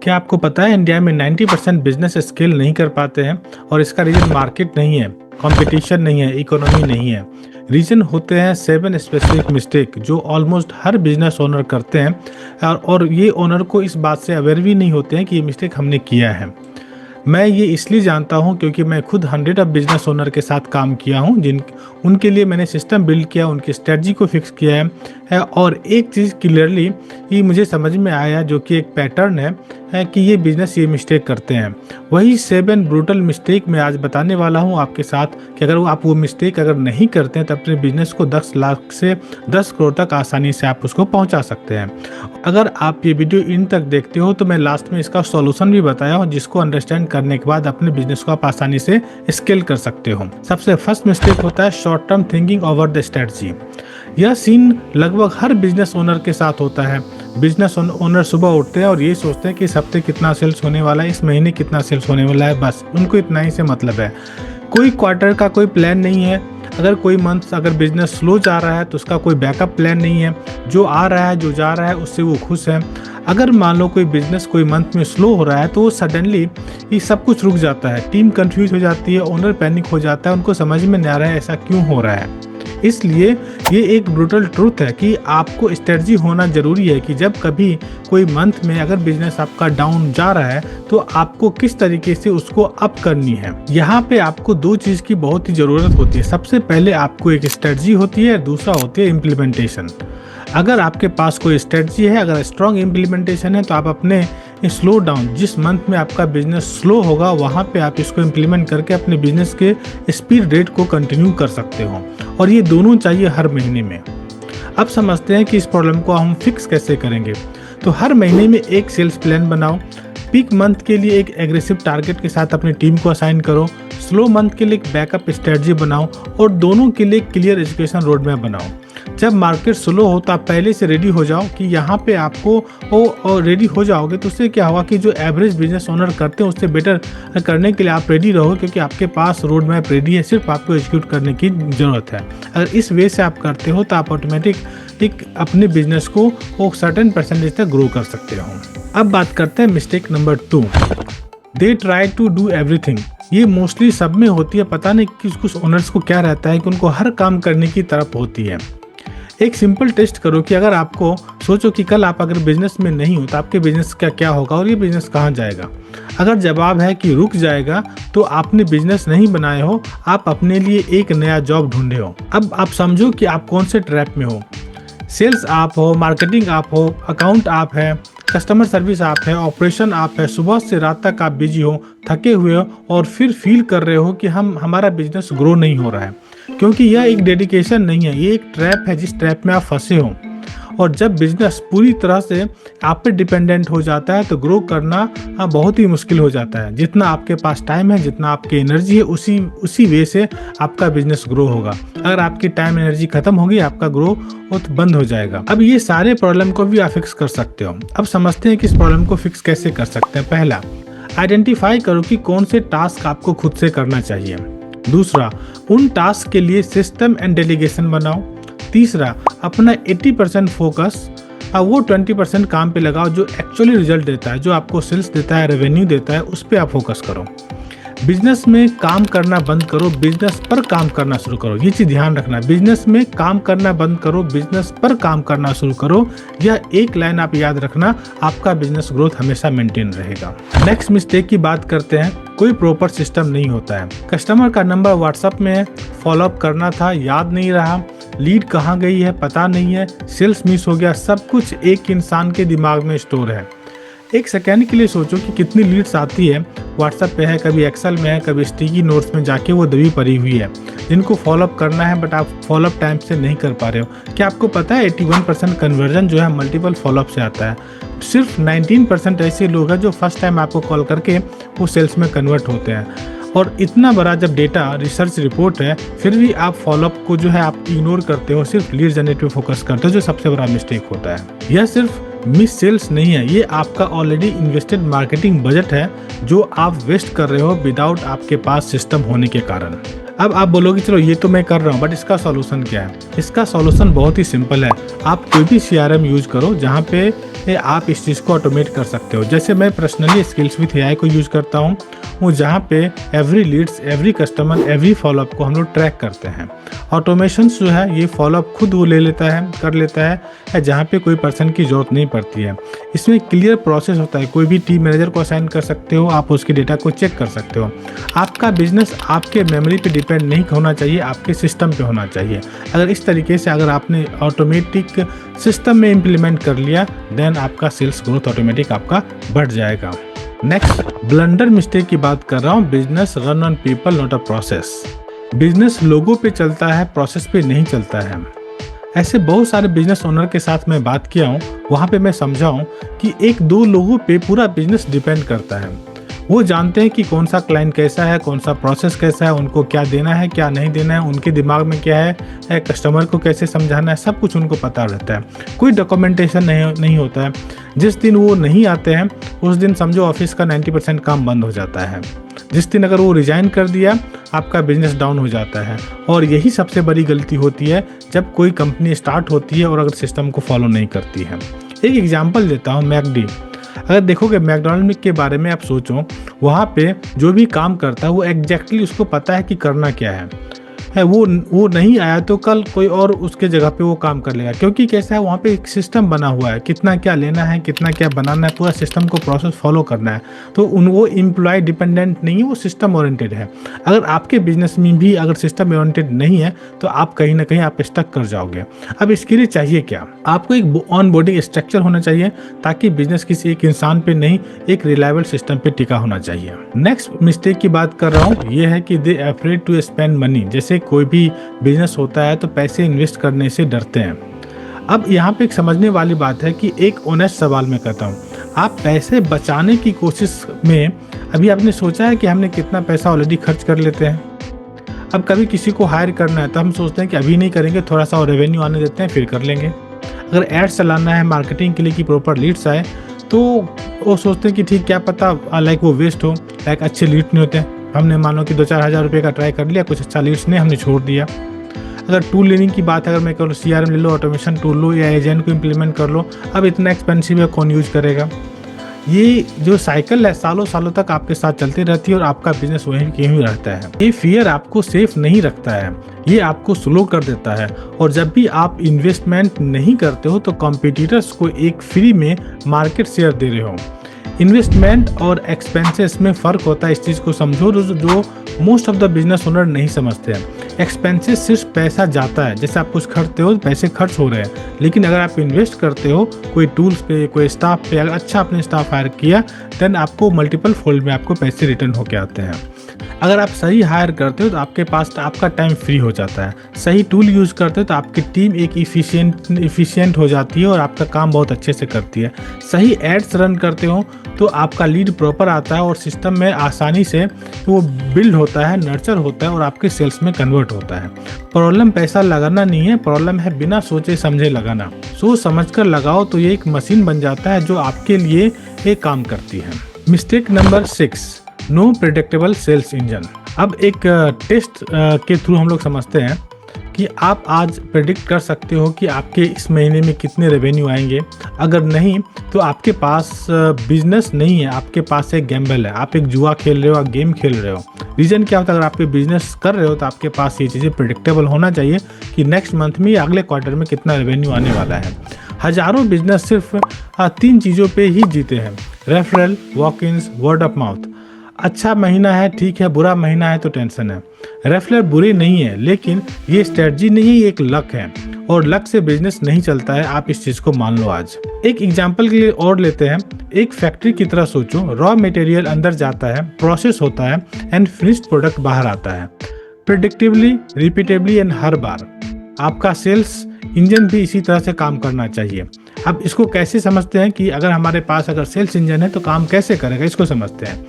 क्या आपको पता है इंडिया में 90% बिजनेस स्केल नहीं कर पाते हैं और इसका रीजन मार्केट नहीं है, कंपटीशन नहीं है, इकोनॉमी नहीं है। रीजन होते हैं 7 स्पेसिफिक मिस्टेक जो ऑलमोस्ट हर बिजनेस ओनर करते हैं और ये ओनर को इस बात से अवेयर भी नहीं होते हैं कि ये मिस्टेक हमने किया है। मैं ये इसलिए जानता हूँ क्योंकि मैं खुद 100 ऑफ बिजनेस ओनर के साथ काम किया हूँ उनके लिए मैंने सिस्टम बिल्ड किया, उनकी स्ट्रेटजी को फिक्स किया है और एक चीज़ क्लियरली ये मुझे समझ में आया जो कि एक पैटर्न है कि ये बिजनेस ये मिस्टेक करते हैं। वही 7 ब्रूटल मिस्टेक मैं आज बताने वाला हूँ आपके साथ कि अगर आप वो मिस्टेक अगर नहीं करते हैं तो अपने बिजनेस को 10 लाख से 10 करोड़ तक आसानी से आप उसको पहुँचा सकते हैं। अगर आप ये वीडियो इन तक देखते हो तो मैं लास्ट में इसका सॉल्यूशन भी बताया हूँ जिसको अंडरस्टैंड करने के बाद अपने बिजनेस को आप आसानी से स्केल कर सकते हो। सबसे फर्स्ट मिस्टेक होता है short term thinking over the strategy. यह सीन लगभग हर बिजनेस ओनर के साथ होता है। बिजनेस ओनर सुबह उठते हैं और ये सोचते हैं कि इस हफ्ते कितना सेल्स होने वाला है, इस महीने कितना सेल्स होने वाला है, बस उनको इतना ही से मतलब है। कोई क्वार्टर का कोई प्लान नहीं है। अगर कोई मंथ अगर बिजनेस स्लो जा रहा है तो उसका कोई बैकअप प्लान नहीं है। जो आ रहा है जो जा रहा है उससे वो खुश है। अगर मान लो कोई बिजनेस कोई मंथ में स्लो हो रहा है तो सडनली ये सब कुछ रुक जाता है, टीम कंफ्यूज हो जाती है, ओनर पैनिक हो जाता है, उनको समझ में नहीं आ रहा है ऐसा क्यों हो रहा है। इसलिए ये एक ब्रूटल ट्रूथ है कि आपको स्ट्रेटजी होना जरूरी है कि जब कभी कोई मंथ में अगर बिजनेस आपका डाउन जा रहा है तो आपको किस तरीके से उसको अप करनी है। यहाँ पे आपको 2 चीज़ की बहुत ही ज़रूरत होती है। सबसे पहले आपको एक स्ट्रेटजी होती है, दूसरा होती है इम्प्लीमेंटेशन। अगर आपके पास कोई स्ट्रेटजी है, अगर स्ट्रॉन्ग इम्प्लीमेंटेशन है तो आप अपने स्लो डाउन जिस मंथ में आपका बिजनेस स्लो होगा वहाँ पे आप इसको इम्प्लीमेंट करके अपने बिजनेस के स्पीड रेट को कंटिन्यू कर सकते हो और ये दोनों चाहिए हर महीने में। अब समझते हैं कि इस प्रॉब्लम को हम फिक्स कैसे करेंगे। तो हर महीने में एक सेल्स प्लान बनाओ। पीक मंथ के लिए एक एग्रेसिव टारगेट के साथ अपनी टीम को असाइन करो। स्लो मंथ के लिए एक बैकअप स्ट्रेटजी बनाओ और दोनों के लिए क्लियर एजुकेशन रोड मैप बनाओ। जब मार्केट स्लो हो तो आप पहले से रेडी हो जाओ कि यहाँ पे आपको रेडी हो जाओगे तो उससे क्या होगा कि जो एवरेज बिजनेस ओनर करते हैं उससे बेटर करने के लिए आप रेडी रहो क्योंकि आपके पास रोड मैप रेडी है, सिर्फ आपको एग्जीक्यूट करने की ज़रूरत है। अगर इस वे से आप करते हो तो आप ऑटोमेटिक अपने बिजनेस को वो सर्टेन परसेंटेज तक ग्रो कर सकते हो। अब बात करते हैं mistake number 2, they try to do everything. ये मोस्टली सब में होती है। पता नहीं कि कुछ ओनर्स को क्या रहता है कि उनको हर काम करने की तरफ होती है। एक सिंपल टेस्ट करो कि अगर आपको सोचो कि कल आप अगर बिजनेस में नहीं हो तो आपके बिजनेस का क्या होगा और ये बिजनेस कहाँ जाएगा। अगर जवाब है कि रुक जाएगा तो आपने बिजनेस नहीं बनाए हो, आप अपने लिए एक नया जॉब ढूंढे हो। अब आप समझो कि आप कौन से ट्रैप में हो। सेल्स आप हो, मार्केटिंग आप हो, अकाउंट आप है, कस्टमर सर्विस आप है, ऑपरेशन आप है, सुबह से रात तक आप बिजी हो, थके हुए हो और फिर फील कर रहे हो कि हमारा बिजनेस ग्रो नहीं हो रहा है क्योंकि यह एक डेडिकेशन नहीं है, ये एक ट्रैप है जिस ट्रैप में आप फंसे हो। और जब बिजनेस पूरी तरह से आप पे डिपेंडेंट हो जाता है तो ग्रो करना बहुत ही मुश्किल हो जाता है। जितना आपके पास टाइम है, जितना आपकी एनर्जी है, उसी वे से आपका बिजनेस ग्रो होगा। अगर आपकी टाइम एनर्जी खत्म होगी आपका ग्रो बंद हो जाएगा। अब ये सारे प्रॉब्लम को भी आप फिक्स कर सकते हो। अब समझते हैं कि इस प्रॉब्लम को फिक्स कैसे कर सकते हैं। पहला, आइडेंटिफाई करो कि कौन से टास्क आपको खुद से करना चाहिए। दूसरा, उन टास्क के लिए सिस्टम एंड डेलीगेशन बनाओ। तीसरा, अपना 80% फोकस वो 20% काम पे लगाओ जो एक्चुअली रिजल्ट देता है, जो आपको सेल्स देता है, रेवेन्यू देता है, उस पर आप फोकस करो। बिजनेस में काम करना बंद करो, बिजनेस पर काम करना शुरू करो। ये चीज ध्यान रखना, बिजनेस में काम करना बंद करो, बिजनेस पर काम करना शुरू करो। यह एक लाइन आप याद रखना, आपका बिजनेस ग्रोथ हमेशा मेंटेन रहेगा। नेक्स्ट मिस्टेक की बात करते हैं। कोई प्रॉपर सिस्टम नहीं होता है। कस्टमर का नंबर व्हाट्सएप में है, फॉलोअप करना था याद नहीं रहा, लीड कहाँ गई है पता नहीं है, सेल्स मिस हो गया, सब कुछ एक इंसान के दिमाग में स्टोर है। एक सेकेंड के लिए सोचो कि कितनी लीड्स आती है, व्हाट्सएप पे है, कभी एक्सेल में है, कभी स्टिकी नोट्स में जाके वो दबी पड़ी हुई है जिनको फॉलोअप करना है बट आप फॉलोअप टाइम से नहीं कर पा रहे हो। क्या आपको पता है 81% कन्वर्जन जो है मल्टीपल फॉलोअप से आता है। सिर्फ 19% ऐसे लोग हैं जो फर्स्ट टाइम आपको कॉल करके वो सेल्स में कन्वर्ट होते हैं। और इतना बड़ा जब डेटा रिसर्च रिपोर्ट है फिर भी आप फॉलोअप को जो है आप इग्नोर करते हो, सिर्फ लीड जनरेट पे फोकस करते हो, जो सबसे बड़ा मिस्टेक होता है। यह सिर्फ मिस सेल्स नहीं है, ये आपका ऑलरेडी इन्वेस्टेड मार्केटिंग बजट है जो आप वेस्ट कर रहे हो विदाउट आपके पास सिस्टम होने के कारण। अब आप बोलोगे चलो ये तो मैं कर रहा हूँ बट इसका सॉल्यूशन क्या है। इसका सॉल्यूशन बहुत ही सिंपल है। आप कोई भी CRM यूज करो जहाँ पे आप इस चीज़ को ऑटोमेट कर सकते हो। जैसे मैं पर्सनली स्किल्स विथ एआई को यूज़ करता हूँ, वो जहाँ पे every leads, every customer, every follow up को हम लोग ट्रैक करते हैं। ऑटोमेशंस जो है ये फॉलोअप खुद वो ले लेता है, कर लेता है, जहाँ पे कोई पर्सन की ज़रूरत नहीं पड़ती है। इसमें क्लियर प्रोसेस होता है, कोई भी टीम मैनेजर को असाइन कर सकते हो, आप उसके डेटा को चेक कर सकते हो। आपका बिजनेस आपके मेमोरी पे डिपेंड नहीं होना चाहिए, आपके सिस्टम पे होना चाहिए। अगर इस तरीके से अगर आपने ऑटोमेटिक सिस्टम में इम्प्लीमेंट कर लिया, देन आपका सेल्स ग्रोथ ऑटोमेटिक आपका बढ़ जाएगा। नेक्स्ट, ब्लंडर मिस्टेक की बात कर रहा हूँ। Business run on people not a process. Business लोगों पे चलता है, प्रोसेस पे नहीं चलता है। ऐसे बहुत सारे बिजनेस ओनर के साथ मैं बात किया हूँ, वहाँ पे मैं समझा हूँ कि एक दो लोगों पे पूरा बिजनेस डिपेंड करता है। वो जानते हैं कि कौन सा क्लाइंट कैसा है, कौन सा प्रोसेस कैसा है, उनको क्या देना है, क्या नहीं देना है, उनके दिमाग में क्या है, कस्टमर को कैसे समझाना है, सब कुछ उनको पता रहता है। कोई डॉक्यूमेंटेशन नहीं होता है। जिस दिन वो नहीं आते हैं उस दिन समझो ऑफिस का 90% काम बंद हो जाता है। जिस दिन अगर वो रिजाइन कर दिया, आपका बिजनेस डाउन हो जाता है। और यही सबसे बड़ी गलती होती है जब कोई कंपनी स्टार्ट होती है और अगर सिस्टम को फॉलो नहीं करती है। एक एग्जांपल देता हूँ, मैकडी। अगर देखोगे मैकडॉनल्ड के बारे में आप सोचो, वहाँ पे जो भी काम करता है वो एग्जैक्टली उसको पता है कि करना क्या है। वो नहीं आया तो कल कोई और उसके जगह पे वो काम कर लेगा, क्योंकि कैसा है, वहाँ पे एक सिस्टम बना हुआ है, कितना क्या लेना है, कितना क्या बनाना है, पूरा सिस्टम को प्रोसेस फॉलो करना है। तो वो एम्प्लॉय डिपेंडेंट नहीं है, वो सिस्टम ओरिएंटेड है। अगर आपके बिजनेस में भी अगर सिस्टम ओरिएंटेड नहीं है तो आप कहीं ना कहीं आप स्टक कर जाओगे। अब इसके लिए चाहिए क्या, आपको एक ऑन बोर्डिंग स्ट्रक्चर होना चाहिए, ताकि बिजनेस किसी एक इंसान पे नहीं, एक रिलायबल सिस्टम पे टिका होना चाहिए। नेक्स्ट मिस्टेक की बात कर रहा हूँ, ये है कि दे अफ्रेड टू स्पेंड मनी। जैसे कोई भी बिजनेस होता है तो पैसे इन्वेस्ट करने से डरते हैं। अब यहाँ पे एक समझने वाली बात है कि एक ऑनेस्ट सवाल मैं करता हूँ, आप पैसे बचाने की कोशिश में अभी आपने सोचा है कि हमने कितना पैसा ऑलरेडी खर्च कर लेते हैं। अब कभी किसी को हायर करना है तो हम सोचते हैं कि अभी नहीं करेंगे, थोड़ा सा और रेवेन्यू आने देते हैं फिर कर लेंगे। अगर एड्स चलाना है मार्केटिंग के लिए कि प्रॉपर लीड्स आए, तो वो सोचते हैं कि ठीक, क्या पता लाइक वो वेस्ट हो, लाइक अच्छे लीड नहीं होते। हमने मानो कि 2-4 हज़ार रुपये का ट्राई कर लिया, कुछ अच्छा लीड्स नहीं, हमने छोड़ दिया। अगर टूल लेने की बात है, अगर मैं कहूँ CRM ले लो, ऑटोमेशन टूल लो या एजेंट को इम्प्लीमेंट कर लो, अब इतना एक्सपेंसिव है, कौन यूज करेगा। ये जो साइकिल है सालों सालों तक आपके साथ चलती रहती है और आपका बिजनेस वहीं के ही रहता है। ये फियर आपको सेफ नहीं रखता है, ये आपको स्लो कर देता है। और जब भी आप इन्वेस्टमेंट नहीं करते हो तो कॉम्पिटिटर्स को एक फ्री में मार्केट शेयर दे रहे हो। इन्वेस्टमेंट और एक्सपेंसेस में फ़र्क होता है, इस चीज़ को समझो, जो most of the business owner नहीं समझते हैं। एक्सपेंसेस सिर्फ पैसा जाता है, जैसे आप कुछ खरीदते हो पैसे खर्च हो रहे हैं, लेकिन अगर आप इन्वेस्ट करते हो कोई टूल्स पे, कोई स्टाफ पे, अगर अच्छा आपने स्टाफ हायर किया, देन आपको मल्टीपल फोल्ड में आपको पैसे रिटर्न होके आते हैं। अगर आप सही हायर करते हो तो आपके पास आपका टाइम फ्री हो जाता है। सही टूल यूज़ करते हो तो आपकी टीम एक इफ़िशिएंट हो जाती है और आपका काम बहुत अच्छे से करती है। सही एड्स रन करते हो तो आपका लीड प्रॉपर आता है और सिस्टम में आसानी से वो बिल्ड होता है, नर्चर होता है और आपके सेल्स में कन्वर्ट होता है। प्रॉब्लम पैसा लगाना नहीं है, प्रॉब्लम है बिना सोचे समझे लगाना। सोच समझ कर लगाओ तो ये एक मशीन बन जाता है जो आपके लिए एक काम करती है। Mistake number 6, no predictable sales engine. अब एक टेस्ट के थ्रू हम लोग समझते हैं कि आप आज प्रेडिक्ट कर सकते हो कि आपके इस महीने में कितने रेवेन्यू आएंगे। अगर नहीं तो आपके पास बिजनेस नहीं है, आपके पास एक गैम्बल है, आप एक जुआ खेल रहे हो, आप गेम खेल रहे हो। रीज़न क्या होता है, अगर आप बिजनेस कर रहे हो तो आपके पास ये चीज़ें प्रेडिक्टेबल होना चाहिए कि नेक्स्ट मंथ में या अगले क्वार्टर में कितना रेवेन्यू आने वाला है। हजारों बिजनेस सिर्फ 3 चीज़ों पे ही जीते हैं, रेफरल, वॉक-इन्स, वर्ड ऑफ माउथ। अच्छा महीना है ठीक है, बुरा महीना है तो टेंशन है। रेफरल बुरी नहीं है, लेकिन ये स्ट्रेटजी नहीं है, ये एक लक है और लक से बिजनेस नहीं चलता है। आप इस चीज़ को मान लो। आज एक एग्जांपल के लिए और लेते हैं। एक फैक्ट्री की तरह सोचो, रॉ मटेरियल अंदर जाता है, प्रोसेस होता है एंड फिनिश्ड प्रोडक्ट बाहर आता है, प्रेडिक्टिवली, रिपीटेबली एंड हर बार। आपका सेल्स इंजन भी इसी तरह से काम करना चाहिए। अब इसको कैसे समझते हैं कि अगर हमारे पास अगर सेल्स इंजन है तो काम कैसे करेगा, इसको समझते हैं।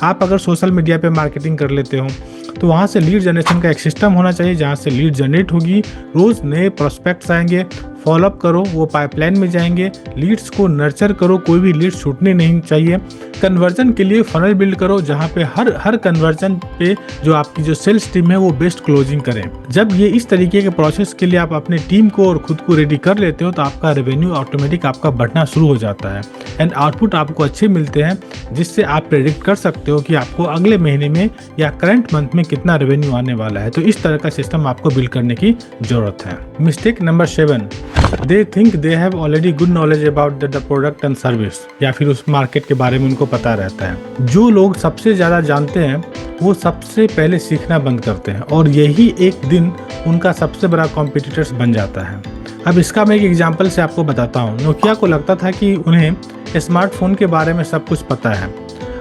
आप अगर सोशल मीडिया पे मार्केटिंग कर लेते हो तो वहाँ से लीड जनरेशन का एक सिस्टम होना चाहिए, जहाँ से लीड जनरेट होगी, रोज़ नए प्रोस्पेक्ट्स आएंगे, फॉलोअप करो, वो पाइपलाइन में जाएंगे, लीड्स को नर्चर करो, कोई भी लीड छूटनी नहीं चाहिए। कन्वर्जन के लिए फनल बिल्ड करो जहाँ पे हर कन्वर्जन पे जो आपकी जो सेल्स टीम है वो बेस्ट क्लोजिंग करें। जब ये इस तरीके के प्रोसेस के लिए आप अपने टीम को और खुद को रेडी कर लेते हो तो आपका रेवेन्यू ऑटोमेटिक आपका बढ़ना शुरू हो जाता है एंड आउटपुट आपको अच्छे मिलते हैं, जिससे आप प्रेडिक्ट कर सकते हो कि आपको अगले महीने में या करंट मंथ में कितना रेवेन्यू आने वाला है। तो इस तरह का सिस्टम आपको बिल्ड करने की जरूरत है। Mistake number 7, they think they have already good knowledge about the product and service, या फिर उस मार्केट के बारे में उनको पता रहता है। जो लोग सबसे ज़्यादा जानते हैं वो सबसे पहले सीखना बंद करते हैं और यही एक दिन उनका सबसे बड़ा कॉम्पिटिटर्स बन जाता है। अब इसका मैं एक एग्जांपल से आपको बताता हूँ। नोकिया को लगता था कि उन्हें स्मार्टफोन के बारे में सब कुछ पता है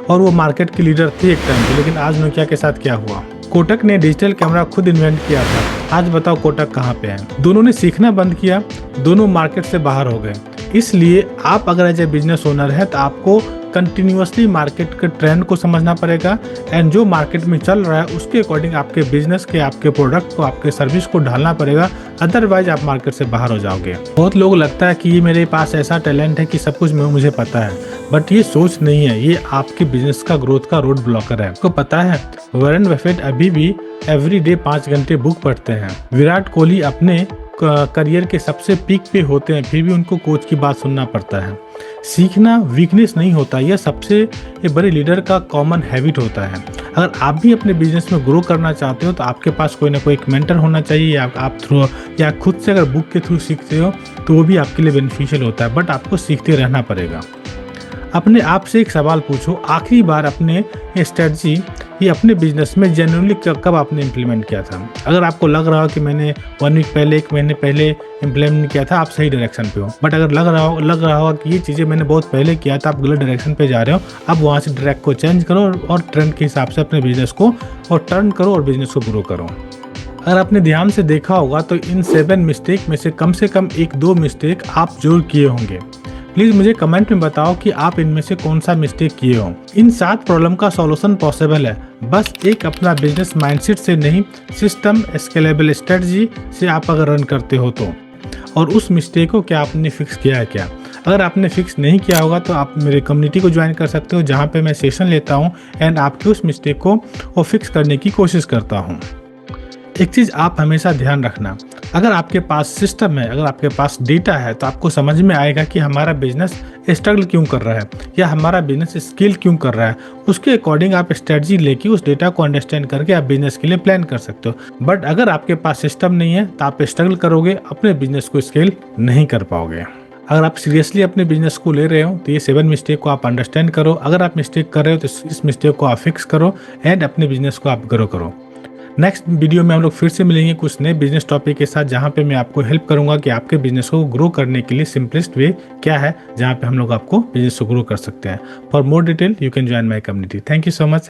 और वो मार्केट की लीडर थी एक टाइम पे, लेकिन आज नोकिया के साथ क्या हुआ? कोटक ने डिजिटल कैमरा खुद इन्वेंट किया था, आज बताओ कोटक कहाँ पे है? दोनों ने सीखना बंद किया, दोनों मार्केट से बाहर हो गए। इसलिए आप अगर एज ए बिजनेस ओनर है तो आपको कंटिन्यूअसली मार्केट के ट्रेंड को समझना पड़ेगा एंड जो मार्केट में चल रहा है उसके अकॉर्डिंग आपके बिजनेस के, आपके प्रोडक्ट को, आपके सर्विस को ढालना पड़ेगा, अदरवाइज आप मार्केट से बाहर हो जाओगे। बहुत लोग लगता है कि ये मेरे पास ऐसा टैलेंट है कि सब कुछ मुझे पता है, बट ये सोच नहीं है, ये आपके बिजनेस का ग्रोथ का रोड ब्लॉकर है। आपको पता है वॉरेन बफेट अभी भी एवरी डे 5 घंटे बुक पढ़ते हैं। विराट कोहली अपने करियर के सबसे पीक पे होते हैं, फिर भी उनको कोच की बात सुनना पड़ता है। सीखना वीकनेस नहीं होता, यह सबसे बड़े लीडर का कॉमन हैबिट होता है। अगर आप भी अपने बिजनेस में ग्रो करना चाहते हो तो आपके पास कोई ना कोई एक मेंटर होना चाहिए, या आप थ्रू या खुद से अगर बुक के थ्रू सीखते हो तो वो भी आपके लिए बेनिफिशियल होता है, बट आपको सीखते रहना पड़ेगा। अपने आप से एक सवाल पूछो, आखिरी बार अपने स्ट्रेटजी ये अपने बिजनेस में जेन्युइनली कब आपने इम्प्लीमेंट किया था? अगर आपको लग रहा हो कि मैंने 1 वीक पहले, 1 महीने पहले इम्प्लीमेंट किया था, आप सही डायरेक्शन पे हो। बट अगर लग रहा हो कि ये चीज़ें मैंने बहुत पहले किया था, आप गलत डायरेक्शन पे जा रहे हो, अब वहाँ से ट्रैक को चेंज करो और ट्रेंड के हिसाब से अपने बिजनेस को और टर्न करो और बिजनेस को ग्रो करो। अगर आपने ध्यान से देखा होगा तो इन 7 मिस्टेक में से कम 1-2 मिस्टेक आप जरूर किए होंगे। प्लीज मुझे कमेंट में बताओ कि आप इनमें से कौन सा मिस्टेक किए हो। इन 7 प्रॉब्लम का सॉल्यूशन पॉसिबल है, बस एक अपना बिजनेस माइंडसेट से नहीं, सिस्टम स्केलेबल स्ट्रेटजी से आप अगर रन करते हो तो। और उस मिस्टेक को क्या आपने फिक्स किया है क्या? अगर आपने फिक्स नहीं किया होगा तो आप मेरे कम्युनिटी को ज्वाइन कर सकते हो, जहाँ पे मैं सेशन लेता हूँ एंड आपके उस मिस्टेक को और फिक्स करने की कोशिश करता हूँ। एक चीज़ आप हमेशा ध्यान रखना, अगर आपके पास सिस्टम है, अगर आपके पास डेटा है तो आपको समझ में आएगा कि हमारा बिजनेस स्ट्रगल क्यों कर रहा है या हमारा बिजनेस स्केल क्यों कर रहा है। उसके अकॉर्डिंग आप स्ट्रेटजी लेके उस डेटा को अंडरस्टैंड करके आप बिजनेस के लिए प्लान कर सकते हो। बट अगर आपके पास सिस्टम नहीं है तो आप स्ट्रगल करोगे, अपने बिजनेस को स्केल नहीं कर पाओगे। अगर आप सीरियसली अपने बिजनेस को ले रहे हो तो ये 7 मिस्टेक को आप अंडरस्टैंड करो। अगर आप मिस्टेक कर रहे हो तो इस मिस्टेक को आप फिक्स करो एंड अपने बिजनेस को आप ग्रो करो। नेक्स्ट वीडियो में हम लोग फिर से मिलेंगे कुछ नए बिजनेस टॉपिक के साथ, जहां पे मैं आपको हेल्प करूंगा कि आपके बिजनेस को ग्रो करने के लिए सिंपलेस्ट वे क्या है, जहां पे हम लोग आपको बिजनेस को ग्रो कर सकते हैं। For more detail you can join my community. Thank you so much.